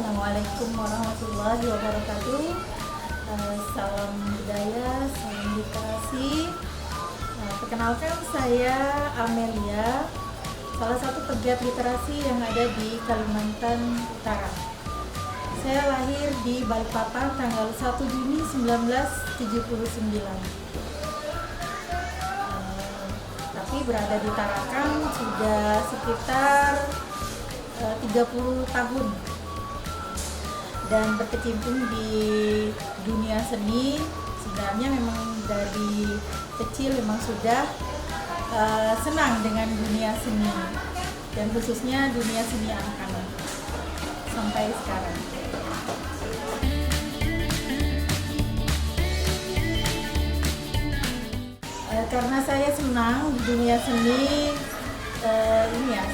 Assalamualaikum warahmatullahi wabarakatuh. Salam budaya, salam literasi. Perkenalkan, saya Amelia, salah satu pegiat literasi yang ada di Kalimantan Utara. Saya lahir di Balikpapan tanggal 1 Juni 1979. Tapi berada di Tarakan sudah sekitar 30 tahun dan berkecimpung di dunia seni. Sebenarnya memang dari kecil memang sudah senang dengan dunia seni dan khususnya dunia seni anak-anak sampai sekarang. Karena saya senang di dunia seni,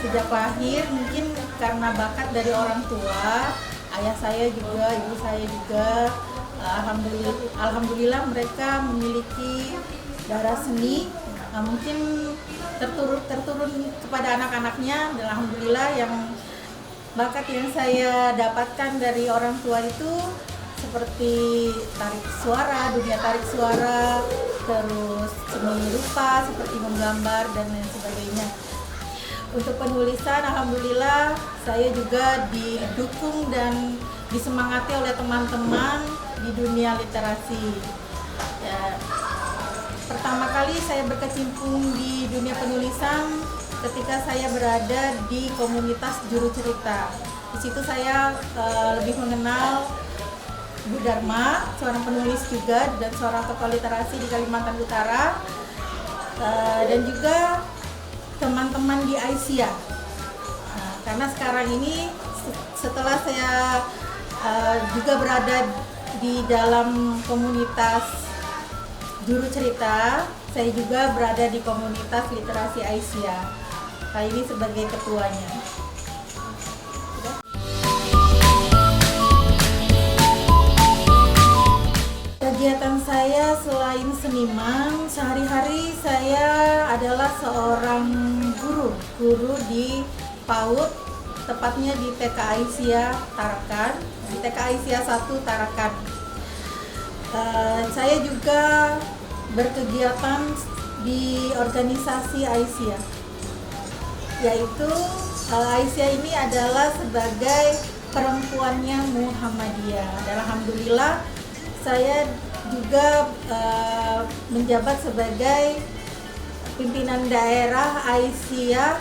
sejak lahir, mungkin karena bakat dari orang tua, ayah saya juga, ibu saya juga, alhamdulillah mereka memiliki darah seni. Mungkin terturun kepada anak-anaknya, dan alhamdulillah yang bakat yang saya dapatkan dari orang tua itu seperti tarik suara, dunia tarik suara, terus seni rupa seperti menggambar dan lain sebagainya. Untuk penulisan, alhamdulillah saya juga didukung dan disemangati oleh teman-teman di dunia literasi. Pertama kali saya berkecimpung di dunia penulisan ketika saya berada di komunitas juru cerita. Di situ saya lebih mengenal Bu Dharma, seorang penulis juga dan seorang tokoh literasi di Kalimantan Utara, dan juga teman-teman di Aisyah. Karena sekarang ini setelah saya juga berada di dalam komunitas juru cerita, saya juga berada di komunitas literasi Aisyah. Kali ini sebagai ketuanya. Kegiatan saya selain seniman, sehari-hari saya adalah seorang guru di PAUD, tepatnya di TK Aisyah Tarakan, di TK Aisyah 1 Tarakan. Saya juga berkegiatan di organisasi Aisyah, yaitu Aisyah ini adalah sebagai perempuannya Muhammadiyah. Dan alhamdulillah saya juga menjabat sebagai pimpinan daerah Aisyah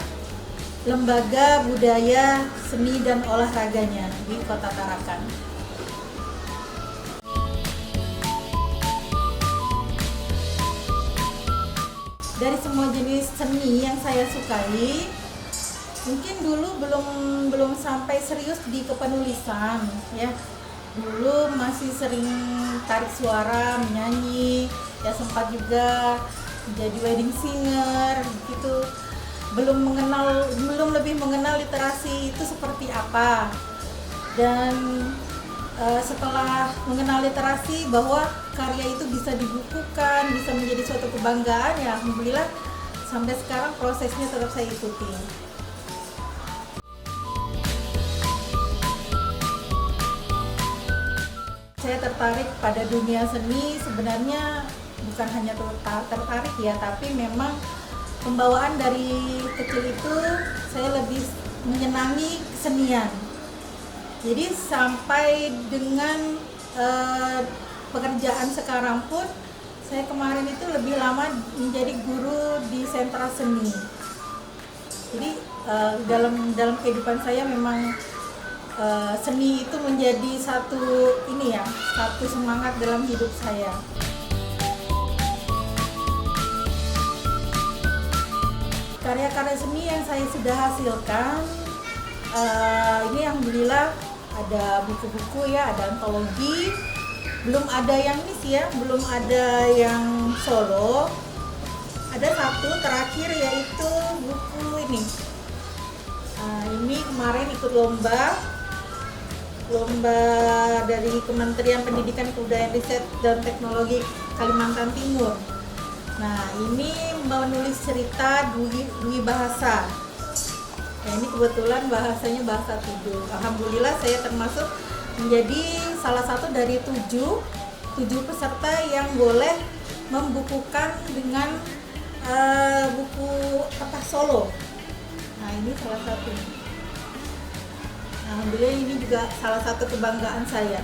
Lembaga Budaya Seni dan Olahraganya di Kota Tarakan. Dari semua jenis seni yang saya sukai, mungkin dulu belum sampai serius di kepenulisan, ya. Dulu masih sering tarik suara, menyanyi, ya sempat juga jadi wedding singer gitu. Belum lebih mengenal literasi itu seperti apa. Dan setelah mengenal literasi bahwa karya itu bisa dibukukan, bisa menjadi suatu kebanggaan, ya alhamdulillah sampai sekarang prosesnya tetap saya ikuti. Saya tertarik pada dunia seni sebenarnya bukan hanya tertarik ya, tapi memang pembawaan dari kecil itu saya lebih menyenangi kesenian. Jadi sampai dengan pekerjaan sekarang pun, saya kemarin itu lebih lama menjadi guru di sentra seni. Jadi dalam kehidupan saya memang seni itu menjadi satu semangat dalam hidup saya. Karya-karya seni yang saya sudah hasilkan, ini alhamdulillah ada buku-buku, ya, ada antologi. Belum ada yang ini sih, ya, belum ada yang solo. Ada satu terakhir, yaitu buku ini. Ini kemarin ikut lomba dari Kementerian Pendidikan, Kebudayaan, Riset dan Teknologi Kalimantan Timur. Nah, ini menulis cerita Dwi Bahasa. Ya, ini kebetulan bahasanya bahasa tidur. Alhamdulillah saya termasuk menjadi salah satu dari tujuh peserta yang boleh membukukan dengan buku apa solo. Nah, ini salah satu. Alhamdulillah ini juga salah satu kebanggaan saya.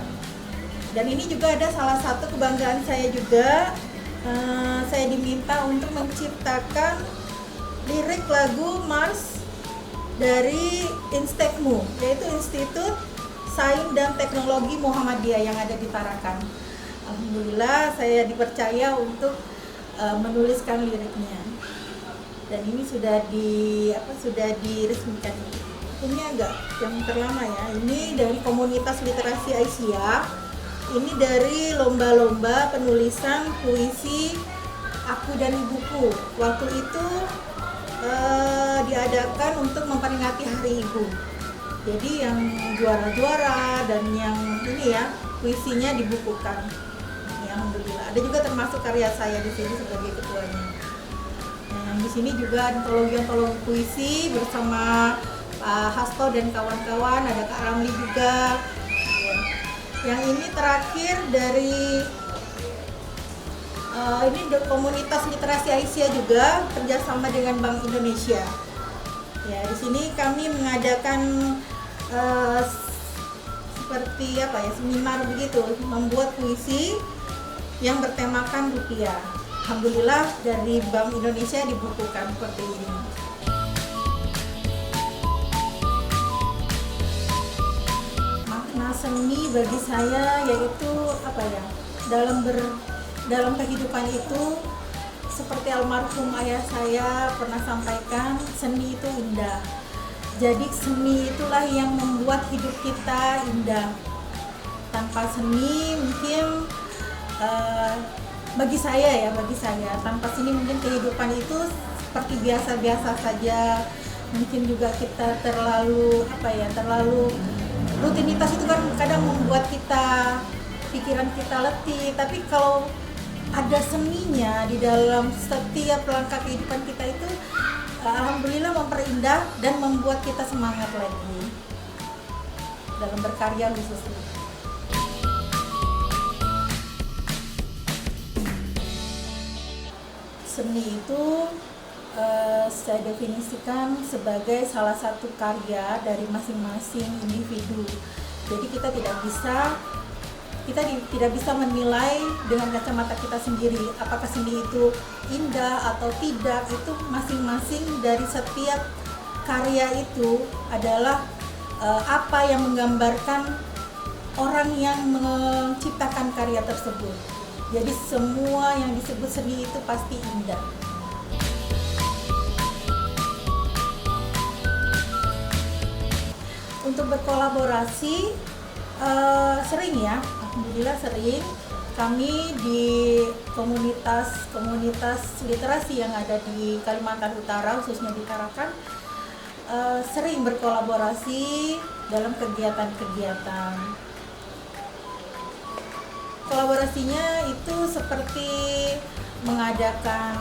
Dan ini juga ada salah satu kebanggaan saya juga. Saya diminta untuk menciptakan lirik lagu Mars dari Instekmu, yaitu Institut Sains dan Teknologi Muhammadiyah yang ada di Tarakan. Alhamdulillah saya dipercaya untuk menuliskan liriknya. Dan ini sudah diresmikan. Ini agak yang terlama ya. Ini dari komunitas literasi Aisyah. Ini dari lomba-lomba penulisan puisi Aku dan Ibuku. Waktu itu diadakan untuk memperingati Hari Ibu. Jadi yang juara-juara dan yang ini ya puisinya dibukukan. Ya, alhamdulillah. Ada juga termasuk karya saya di sini sebagai ketuanya. Nah, di sini juga antologi puisi bersama Pak Hasto dan kawan-kawan. Ada Kak Ramli juga. Ya. Yang ini terakhir dari ini komunitas literasi Aisyah juga kerjasama dengan Bank Indonesia. Ya, di sini kami mengadakan seperti apa ya, seminar begitu, membuat puisi yang bertemakan rupiah. Alhamdulillah dari Bank Indonesia dibukukan seperti ini. Makna seni bagi saya yaitu apa ya? Dalam kehidupan itu seperti almarhum ayah saya pernah sampaikan, seni itu indah. Jadi seni itulah yang membuat hidup kita indah. Tanpa seni mungkin bagi saya tanpa seni mungkin kehidupan itu seperti biasa-biasa saja. Mungkin juga kita terlalu rutinitas itu kan kadang membuat pikiran kita letih. Tapi kalau ada seninya di dalam setiap langkah kehidupan kita itu, alhamdulillah memperindah dan membuat kita semangat lagi dalam berkarya khususnya. Seni itu saya definisikan sebagai salah satu karya dari masing-masing individu. Jadi kita tidak bisa menilai dengan kacamata kita sendiri apakah seni itu indah atau tidak. Itu masing-masing dari setiap karya itu adalah apa yang menggambarkan orang yang menciptakan karya tersebut. Jadi semua yang disebut seni itu pasti indah. Untuk berkolaborasi sering ya, alhamdulillah sering. Kami di komunitas literasi yang ada di Kalimantan Utara, khususnya di Tarakan, sering berkolaborasi dalam kegiatan-kegiatan. Kolaborasinya itu seperti mengadakan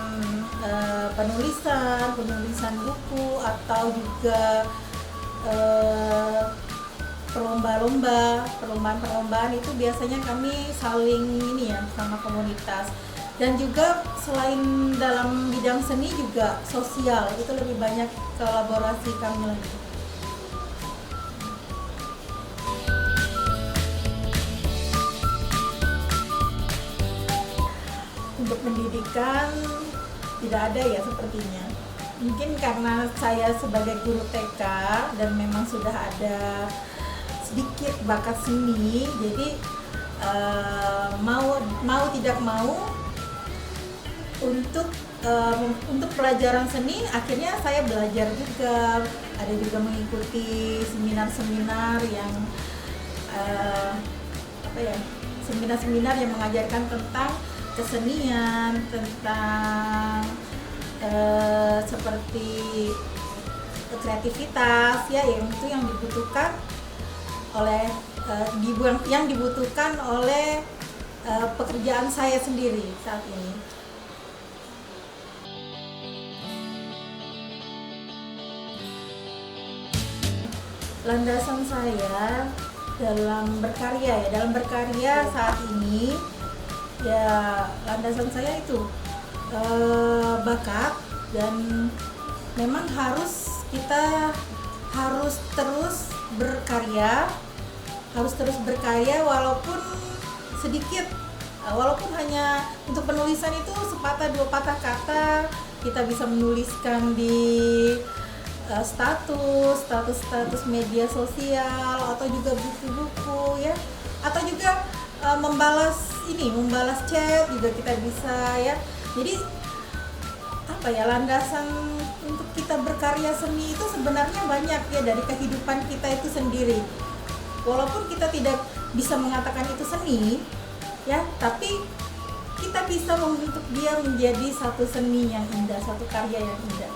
penulisan buku atau juga perlombaan itu biasanya kami saling ini ya sama komunitas. Dan juga selain dalam bidang seni juga sosial, itu lebih banyak kolaborasi kami lagi. Untuk pendidikan tidak ada ya sepertinya. Mungkin karena saya sebagai guru TK dan memang sudah ada sedikit bakat seni, jadi mau tidak mau untuk pelajaran seni akhirnya saya belajar juga. Ada juga mengikuti seminar-seminar yang seminar-seminar yang mengajarkan tentang kesenian, tentang seperti kreativitas ya, yang itu yang dibutuhkan oleh pekerjaan saya sendiri saat ini. landasan saya dalam berkarya saat ini ya, landasan saya itu bakat, dan memang kita harus terus berkarya walaupun sedikit, walaupun hanya untuk penulisan itu sepatah dua patah kata kita bisa menuliskan di status media sosial, atau juga buku-buku ya, atau juga membalas chat juga kita bisa ya. Jadi apa ya, landasan untuk kita berkarya seni itu sebenarnya banyak ya, dari kehidupan kita itu sendiri. Walaupun kita tidak bisa mengatakan itu seni ya, tapi kita bisa membentuk dia menjadi satu seni yang indah, satu karya yang indah.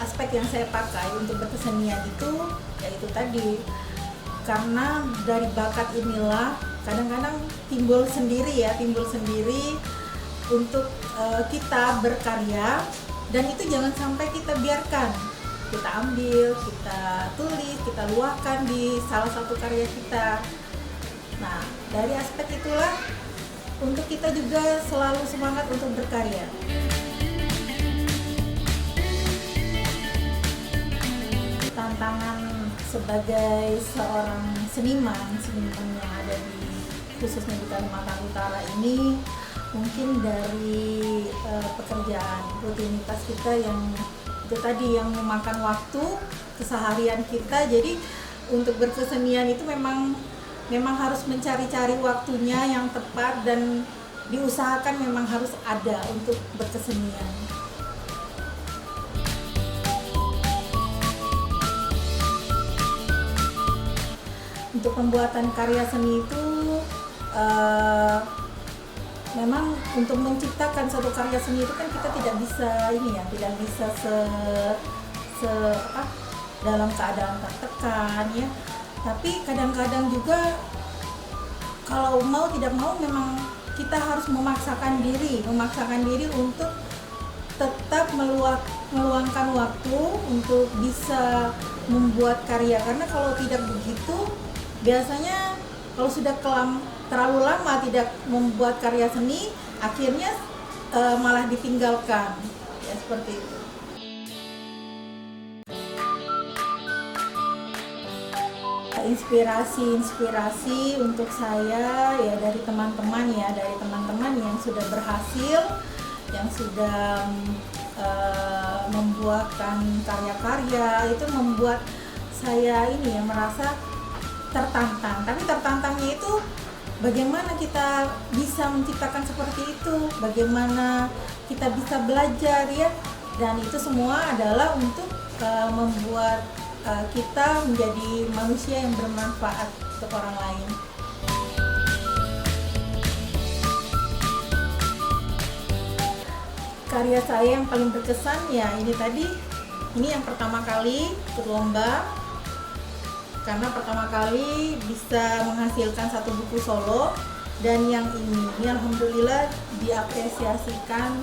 Aspek yang saya pakai untuk berkesenian itu yaitu tadi, karena dari bakat inilah kadang-kadang timbul sendiri untuk kita berkarya, dan itu jangan sampai kita biarkan, kita ambil, kita tulis, kita luahkan di salah satu karya kita. Nah, dari aspek itulah untuk kita juga selalu semangat untuk berkarya. Tantangan sebagai seorang seniman yang ada khususnya di Kalimantan Utara ini, mungkin dari pekerjaan rutinitas kita yang itu tadi, yang memakan waktu keseharian kita. Jadi untuk berkesenian itu memang harus mencari-cari waktunya yang tepat, dan diusahakan memang harus ada untuk berkesenian. Untuk pembuatan karya seni itu memang untuk menciptakan satu karya seni itu kan kita tidak bisa dalam keadaan tertekan ya. Tapi kadang-kadang juga kalau mau tidak mau memang kita harus memaksakan diri untuk tetap meluangkan waktu untuk bisa membuat karya, karena kalau tidak begitu biasanya kalau sudah terlalu lama tidak membuat karya seni, akhirnya malah ditinggalkan ya, seperti itu. Inspirasi untuk saya ya dari teman-teman yang sudah berhasil, yang sudah membuatkan karya-karya, itu membuat saya merasa tertantang. Tapi tertantangnya itu bagaimana kita bisa menciptakan seperti itu, bagaimana kita bisa belajar ya, dan itu semua adalah untuk membuat kita menjadi manusia yang bermanfaat untuk orang lain. Karya saya yang paling berkesan ya ini yang pertama kali ikut lomba, karena pertama kali bisa menghasilkan satu buku solo, dan yang ini alhamdulillah diapresiasikan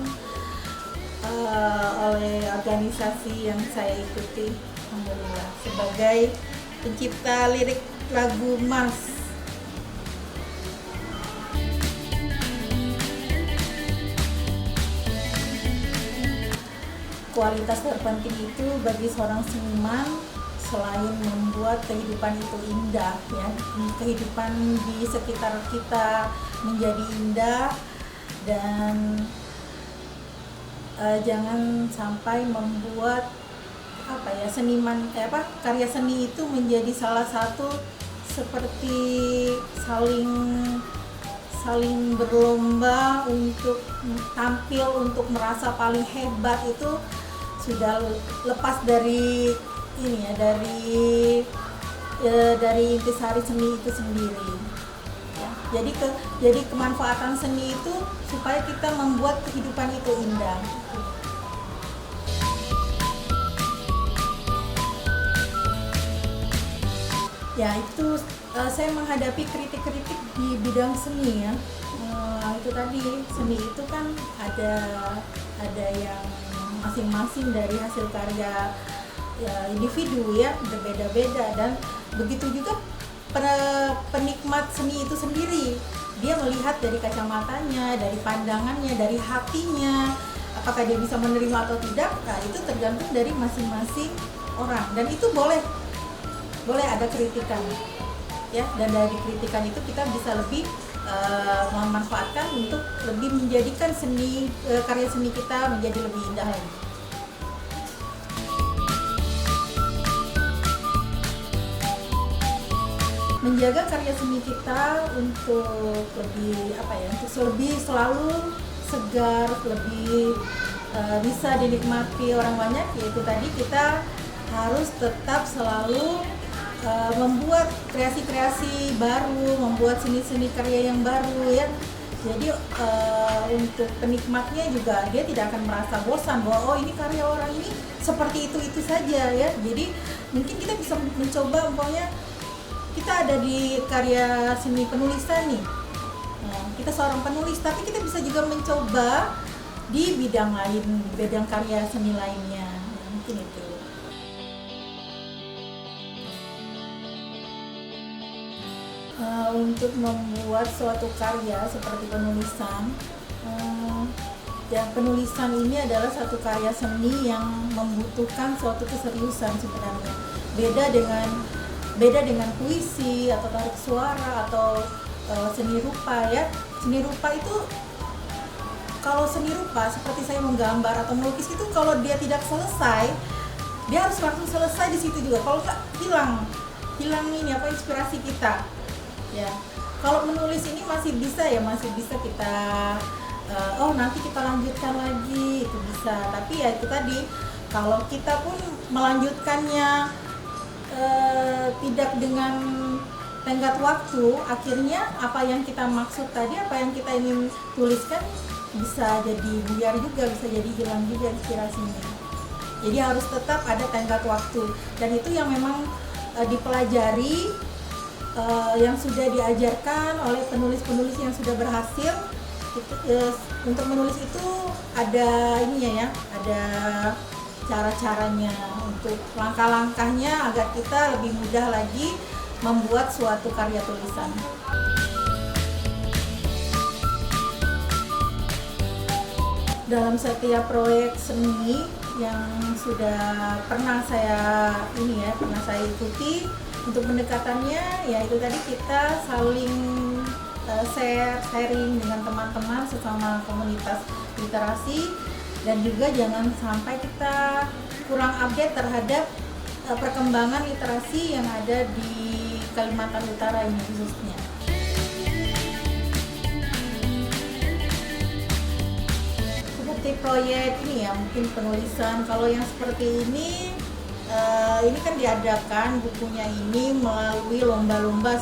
oleh organisasi yang saya ikuti, alhamdulillah, sebagai pencipta lirik lagu Mars. Kualitas terpenting itu bagi seorang seniman, selain membuat kehidupan itu indah ya, kehidupan di sekitar kita menjadi indah, dan jangan sampai membuat karya seni itu menjadi salah satu seperti saling berlomba untuk tampil, untuk merasa paling hebat. Itu sudah lepas dari dari intisari seni itu sendiri ya. Jadi kemanfaatan seni itu supaya kita membuat kehidupan itu indah. Ya itu saya menghadapi kritik-kritik di bidang seni ya, itu tadi, seni itu kan ada yang masing-masing dari hasil karya ya, individu ya, berbeda-beda, dan begitu juga penikmat seni itu sendiri, dia melihat dari kacamatanya, dari pandangannya, dari hatinya, apakah dia bisa menerima atau tidak. Nah, itu tergantung dari masing-masing orang, dan itu boleh ada kritikan ya, dan dari kritikan itu kita bisa lebih memanfaatkan untuk lebih menjadikan karya seni kita menjadi lebih indah lagi. Menjaga karya seni kita untuk lebih lebih selalu segar, lebih bisa dinikmati orang banyak, yaitu tadi kita harus tetap selalu membuat kreasi-kreasi baru, membuat seni-seni karya yang baru ya. Jadi untuk penikmatnya juga dia tidak akan merasa bosan bahwa oh ini karya orang ini seperti itu saja ya. Jadi mungkin kita bisa mencoba, umpamanya kita ada di karya seni penulisan nih, nah, kita seorang penulis, tapi kita bisa juga mencoba di bidang lain, di bidang karya seni lainnya, nah, mungkin itu. Untuk membuat suatu karya seperti penulisan, dan penulisan ini adalah satu karya seni yang membutuhkan suatu keseriusan sebenarnya. Beda dengan puisi atau tarik suara atau seni rupa ya. Seni rupa itu, kalau seni rupa seperti saya menggambar atau melukis itu, kalau dia tidak selesai, dia harus langsung selesai di situ juga. Kalau nggak hilang ini inspirasi kita ya. Kalau menulis ini masih bisa kita nanti kita lanjutkan lagi, itu bisa. Tapi ya itu tadi, kalau kita pun melanjutkannya tidak dengan tenggat waktu, akhirnya apa yang kita maksud tadi, apa yang kita ingin tuliskan bisa jadi buyar juga, bisa jadi hilang juga inspirasinya. Jadi harus tetap ada tenggat waktu, dan itu yang memang dipelajari, yang sudah diajarkan oleh penulis-penulis yang sudah berhasil. Untuk menulis itu ada ininya ya, ada cara-caranya, untuk langkah-langkahnya agar kita lebih mudah lagi membuat suatu karya tulisan. Dalam setiap proyek seni yang sudah pernah saya ikuti, untuk pendekatannya ya itu tadi, kita saling sharing dengan teman-teman sesama komunitas literasi, dan juga jangan sampai kita kurang update terhadap perkembangan literasi yang ada di Kalimantan Utara ini khususnya. Seperti proyek ini ya, mungkin penulisan, kalau yang seperti ini kan diadakan bukunya ini melalui lomba-lomba.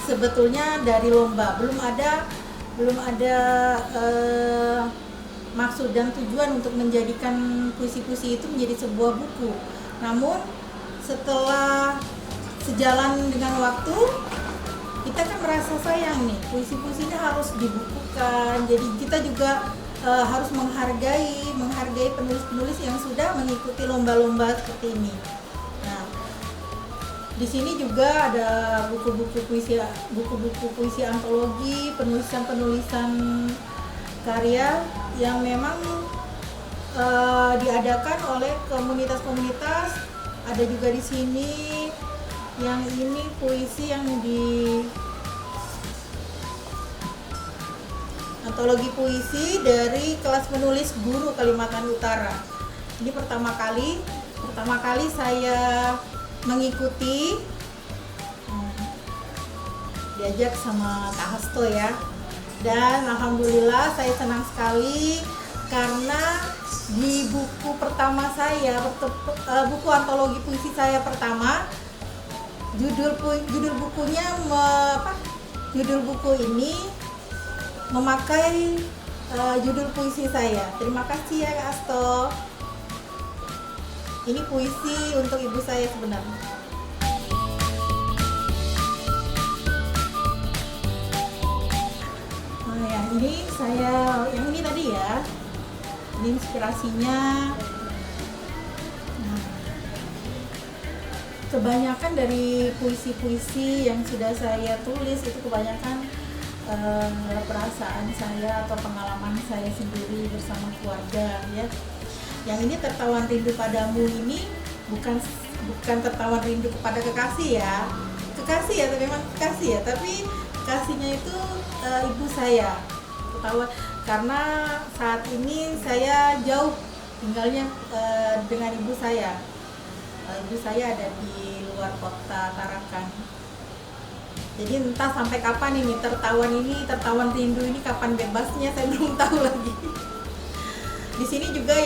Sebetulnya dari lomba, belum ada maksud dan tujuan untuk menjadikan puisi-puisi itu menjadi sebuah buku. Namun setelah sejalan dengan waktu, kita kan merasa sayang nih, puisi-puisinya harus dibukukan. Jadi kita juga harus menghargai penulis-penulis yang sudah mengikuti lomba-lomba seperti ini. Nah, di sini juga ada buku-buku puisi antologi, penulisan karya yang memang diadakan oleh komunitas-komunitas. Ada juga di sini yang ini puisi yang di antologi puisi dari kelas menulis guru Kalimantan Utara. Ini pertama kali saya mengikuti, diajak sama Kak Hasto ya. Dan alhamdulillah saya senang sekali karena di buku pertama saya, buku antologi puisi saya pertama, judul buku ini memakai judul puisi saya. Terima kasih ya Kak Hasto. Ini puisi untuk ibu saya sebenarnya. Ini saya yang ini tadi ya, ini inspirasinya. Nah, kebanyakan dari puisi-puisi yang sudah saya tulis itu kebanyakan perasaan saya atau pengalaman saya sendiri bersama keluarga ya. Yang ini tertawan rindu padamu ini bukan tertawan rindu kepada kekasih ya, tapi memang kekasih ya, tapi kekasihnya itu ibu saya. Ketawa karena saat ini saya jauh tinggalnya dengan ibu saya. Ibu saya ada di luar kota Tarakan. Jadi entah sampai kapan ini tertawan rindu ini kapan bebasnya saya belum tahu lagi. Di sini juga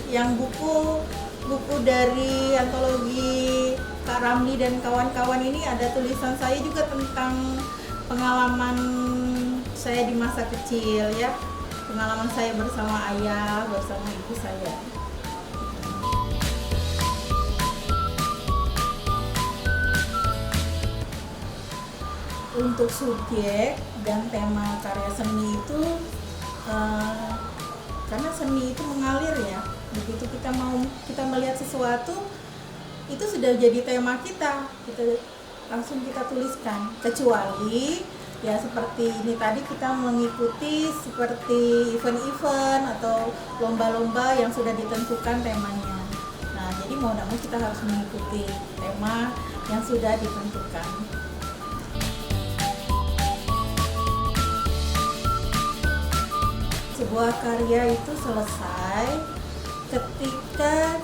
yang buku dari antologi Kak Ramli dan kawan-kawan ini ada tulisan saya juga tentang pengalaman saya di masa kecil ya. Pengalaman saya bersama ayah, bersama ibu saya. Untuk subjek dan tema karya seni itu karena seni itu mengalir ya, begitu kita melihat sesuatu itu sudah jadi tema kita langsung kita tuliskan, kecuali ya seperti ini tadi kita mengikuti seperti event-event atau lomba-lomba yang sudah ditentukan temanya. Nah jadi mau tidak mau kita harus mengikuti tema yang sudah ditentukan. Sebuah karya itu selesai ketika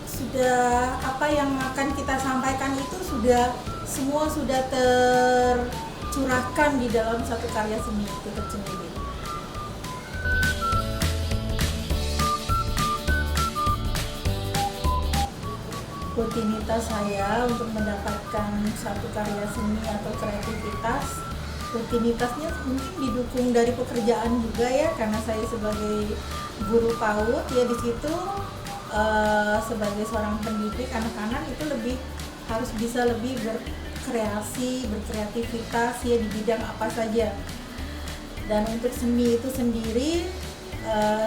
sudah apa yang akan kita sampaikan itu semua sudah tercurahkan di dalam satu karya seni itu tersendiri. Rutinitas saya untuk mendapatkan satu karya seni atau kreativitas, rutinitasnya mungkin didukung dari pekerjaan juga ya, karena saya sebagai guru PAUD ya di situ sebagai seorang pendidik anak-anak itu harus bisa lebih berkreativitas ya di bidang apa saja. Dan untuk seni itu sendiri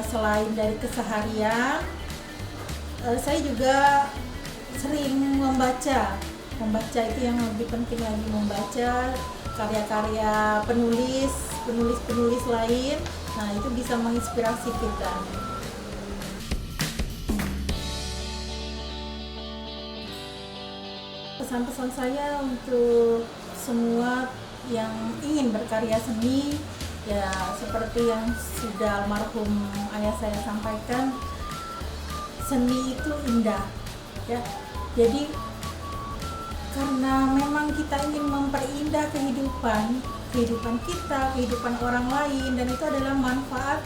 selain dari keseharian, saya juga sering membaca itu yang lebih penting lagi, membaca karya-karya penulis lain. Nah itu bisa menginspirasi kita. Pesan-pesan saya untuk semua yang ingin berkarya seni ya seperti yang sudah almarhum ayah saya sampaikan, seni itu indah ya. Jadi karena memang kita ingin memperindah kehidupan kita, kehidupan orang lain, dan itu adalah manfaat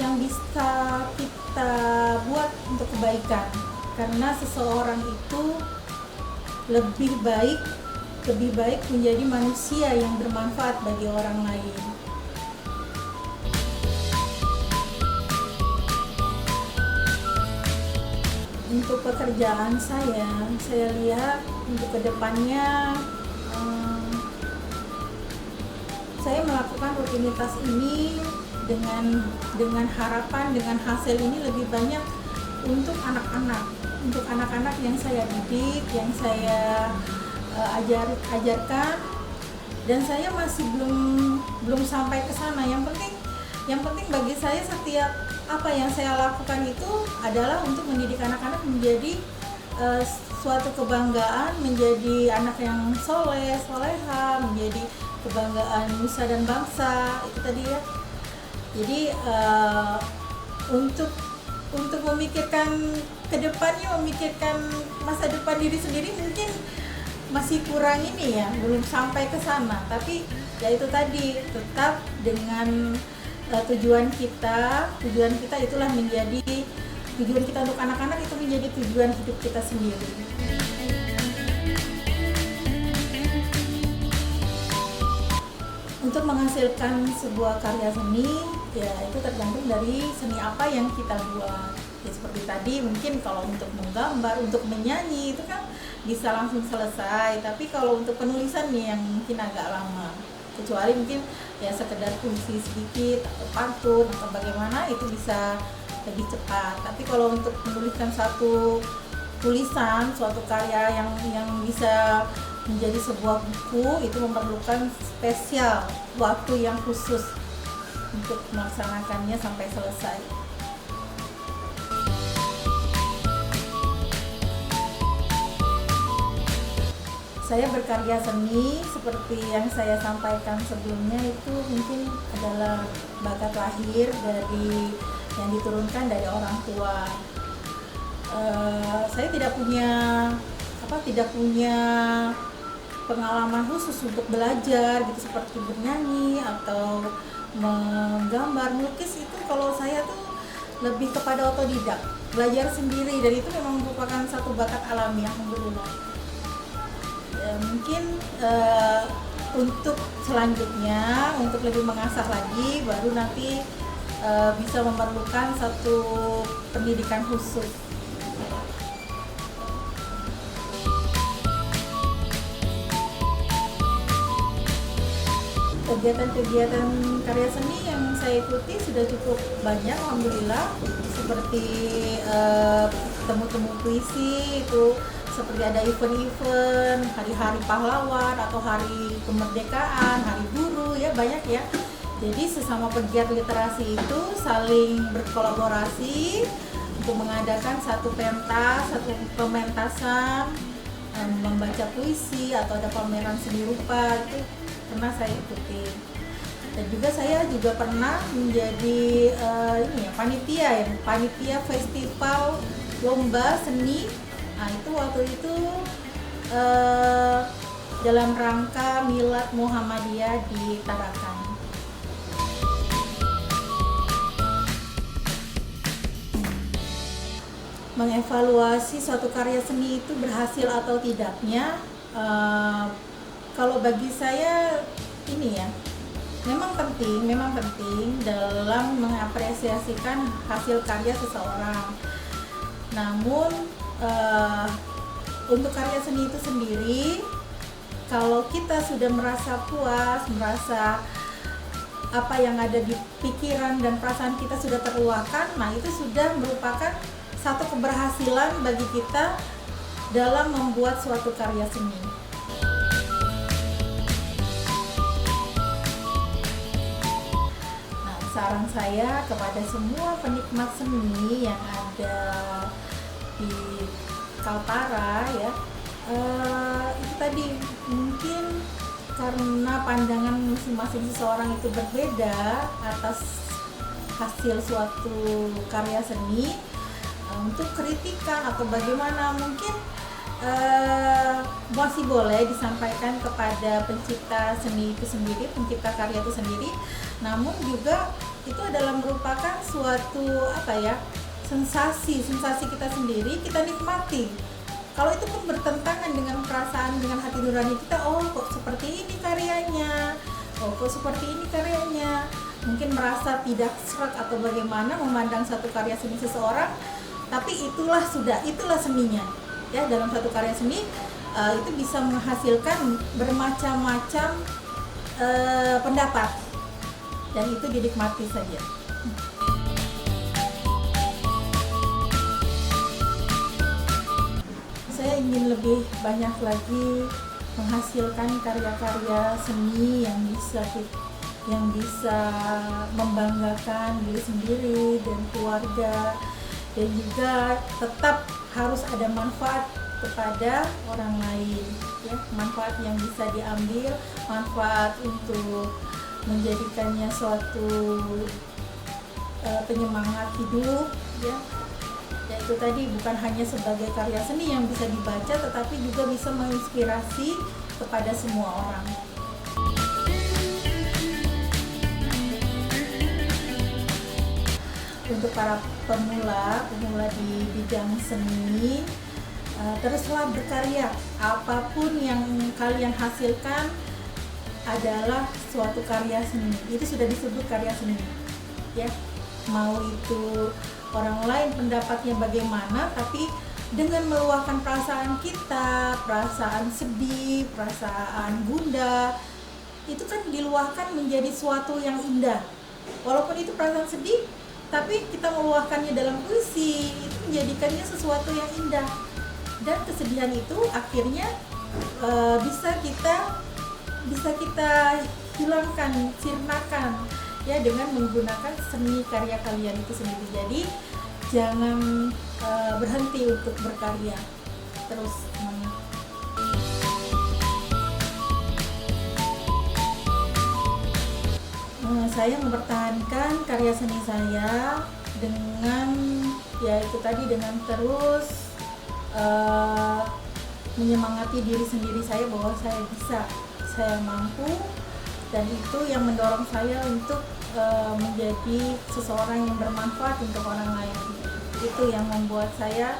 yang bisa kita buat untuk kebaikan. Karena seseorang itu lebih baik menjadi manusia yang bermanfaat bagi orang lain. Untuk pekerjaan saya lihat untuk kedepannya saya melakukan rutinitas ini dengan harapan dengan hasil ini lebih banyak untuk anak-anak yang saya didik, yang saya ajarkan, dan saya masih belum sampai ke sana. Yang penting bagi saya setiap apa yang saya lakukan itu adalah untuk mendidik anak-anak menjadi suatu kebanggaan, menjadi anak yang soleha, menjadi kebanggaan nusa dan bangsa, itu tadi ya. Jadi untuk memikirkan kedepannya, memikirkan masa depan diri sendiri mungkin masih kurang ini ya, belum sampai ke sana. Tapi ya itu tadi, tetap dengan tujuan kita itulah menjadi tujuan kita untuk anak-anak, itu menjadi tujuan hidup kita sendiri. Untuk menghasilkan sebuah karya seni ya itu tergantung dari seni apa yang kita buat. Ya, seperti tadi mungkin kalau untuk menggambar, untuk menyanyi itu kan bisa langsung selesai, tapi kalau untuk penulisan nih yang mungkin agak lama. kecuali mungkin ya sekedar puisi sedikit atau pantun atau bagaimana itu bisa lebih cepat. Tapi kalau untuk menuliskan satu tulisan, suatu karya yang bisa menjadi sebuah buku, itu memerlukan spesial waktu yang khusus untuk melaksanakannya sampai selesai. Saya berkarya seni seperti yang saya sampaikan sebelumnya itu mungkin adalah bakat lahir dari yang diturunkan dari orang tua. Saya tidak punya pengalaman khusus untuk belajar gitu seperti bernyanyi atau menggambar, melukis. Itu kalau saya tuh lebih kepada otodidak, belajar sendiri, dan itu memang merupakan satu bakat alami, alhamdulillah. Mungkin untuk selanjutnya, untuk lebih mengasah lagi, baru nanti bisa memerlukan satu pendidikan khusus. Kegiatan-kegiatan karya seni yang saya ikuti sudah cukup banyak, alhamdulillah, seperti temu-temu puisi, itu seperti ada event-event hari-hari pahlawan atau hari kemerdekaan, hari buruh, ya banyak ya. Jadi sesama pegiat literasi itu saling berkolaborasi untuk mengadakan satu pentas, satu pementasan, membaca puisi atau ada pameran seni rupa, itu pernah saya ikuti. Dan juga saya juga pernah menjadi panitia festival lomba seni. Nah itu waktu itu dalam rangka Milad Muhammadiyah di Tarakan. Mengevaluasi suatu karya seni itu berhasil atau tidaknya, kalau bagi saya ini ya, memang penting dalam mengapresiasikan hasil karya seseorang. Namun untuk karya seni itu sendiri, kalau kita sudah merasa puas, merasa apa yang ada di pikiran dan perasaan kita sudah terluahkan, nah itu sudah merupakan satu keberhasilan bagi kita dalam membuat suatu karya seni. Nah, saran saya kepada semua penikmat seni yang ada di Kaltara ya, itu tadi mungkin karena pandangan masing-masing seseorang itu berbeda atas hasil suatu karya seni, untuk kritikan atau bagaimana mungkin masih boleh disampaikan kepada pencipta seni itu sendiri, pencipta karya itu sendiri. Namun juga itu adalah merupakan suatu sensasi kita sendiri, kita nikmati. Kalau itu pun bertentangan dengan perasaan, dengan hati nurani kita, oh kok seperti ini karyanya, mungkin merasa tidak serak atau bagaimana memandang satu karya seni seseorang, tapi itulah seninya ya. Dalam satu karya seni itu bisa menghasilkan bermacam-macam pendapat, dan itu dinikmati saja. Saya ingin lebih banyak lagi menghasilkan karya-karya seni yang bisa membanggakan diri sendiri dan keluarga, dan juga tetap harus ada manfaat kepada orang lain ya, manfaat yang bisa diambil, manfaat untuk menjadikannya suatu penyemangat hidup ya. Yaitu tadi bukan hanya sebagai karya seni yang bisa dibaca, tetapi juga bisa menginspirasi kepada semua orang. Untuk para pemula di bidang seni, teruslah berkarya. Apapun yang kalian hasilkan adalah suatu karya seni. Itu sudah disebut karya seni ya. Mau itu orang lain pendapatnya bagaimana, tapi dengan meluahkan perasaan kita, perasaan sedih, perasaan gundah, itu kan diluahkan menjadi suatu yang indah. Walaupun itu perasaan sedih, tapi kita meluahkannya dalam puisi, itu menjadikannya sesuatu yang indah. Dan kesedihan itu akhirnya bisa kita hilangkan, sirnakan ya dengan menggunakan seni karya kalian itu sendiri. Jadi jangan berhenti untuk berkarya, terus semangat. Saya mempertahankan karya seni saya dengan ya itu tadi, dengan terus menyemangati diri sendiri saya bahwa saya bisa, saya mampu, dan itu yang mendorong saya untuk menjadi seseorang yang bermanfaat untuk orang lain. Itu yang membuat saya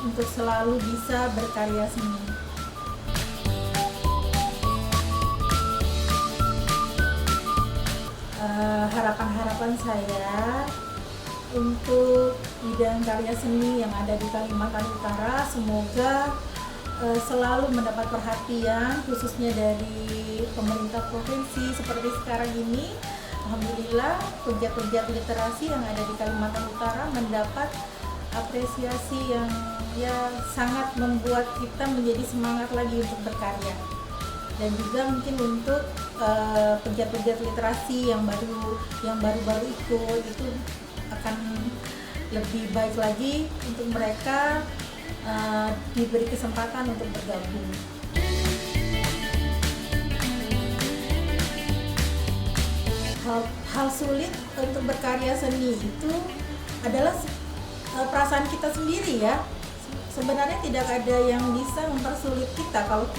untuk selalu bisa berkarya seni. Harapan-harapan saya untuk bidang karya seni yang ada di Kalimantan Utara, semoga selalu mendapat perhatian khususnya dari pemerintah provinsi. Seperti sekarang ini, alhamdulillah pegiat-pegiat literasi yang ada di Kalimantan Utara mendapat apresiasi yang ya sangat membuat kita menjadi semangat lagi untuk berkarya. Dan juga mungkin untuk pegiat-pegiat literasi yang baru-baru ikut, itu akan lebih baik lagi untuk mereka diberi kesempatan untuk bergabung. Hal sulit untuk berkarya seni itu adalah perasaan kita sendiri ya. Sebenarnya tidak ada yang bisa mempersulit kita kalau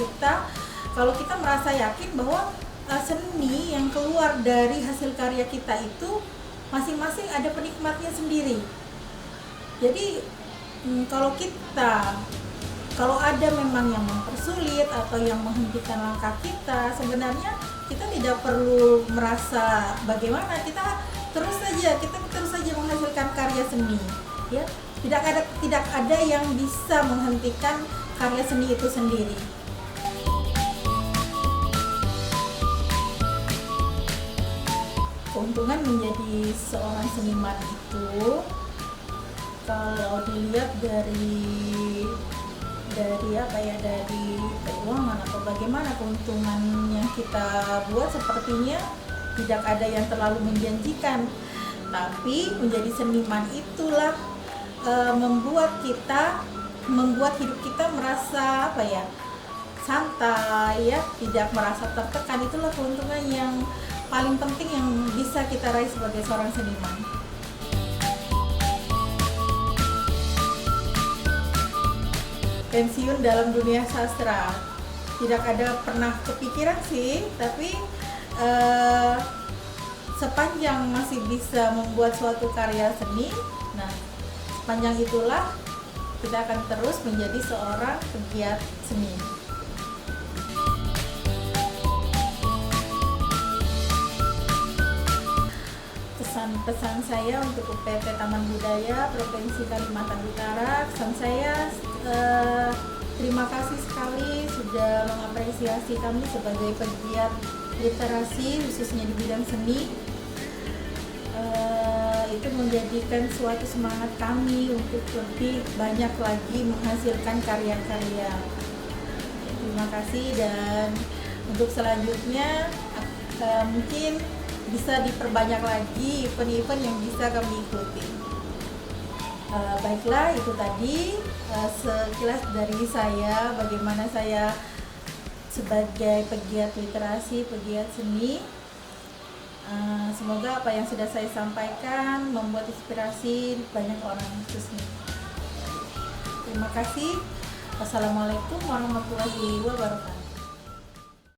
kita merasa yakin bahwa seni yang keluar dari hasil karya kita itu masing-masing ada penikmatnya sendiri. Jadi kalau ada memang yang mempersulit atau yang menghentikan langkah kita, sebenarnya kita tidak perlu merasa bagaimana, kita terus saja menghasilkan karya seni ya. Tidak ada yang bisa menghentikan karya seni itu sendiri. Keuntungan menjadi seorang seniman itu, kalau dilihat dari keuangan atau bagaimana keuntungan yang kita buat, sepertinya tidak ada yang terlalu menjanjikan. Tapi menjadi seniman itulah membuat hidup kita merasa santai ya, tidak merasa tertekan. Itulah keuntungan yang paling penting yang bisa kita raih sebagai seorang seniman. Pensiun dalam dunia sastra, tidak ada pernah kepikiran sih, tapi sepanjang masih bisa membuat suatu karya seni, nah sepanjang itulah kita akan terus menjadi seorang pegiat seni. Pesan saya untuk UPT Taman Budaya Provinsi Kalimantan Utara, pesan saya terima kasih sekali sudah mengapresiasi kami sebagai pegiat literasi khususnya di bidang seni. Itu menjadikan suatu semangat kami untuk lebih banyak lagi menghasilkan karya-karya. Terima kasih, dan untuk selanjutnya mungkin bisa diperbanyak lagi event-event yang bisa kami ikuti. Baiklah, itu tadi sekilas dari saya bagaimana saya sebagai pegiat literasi, pegiat seni. Semoga apa yang sudah saya sampaikan membuat inspirasi banyak orang khususnya. Terima kasih. Wassalamualaikum warahmatullahi wabarakatuh.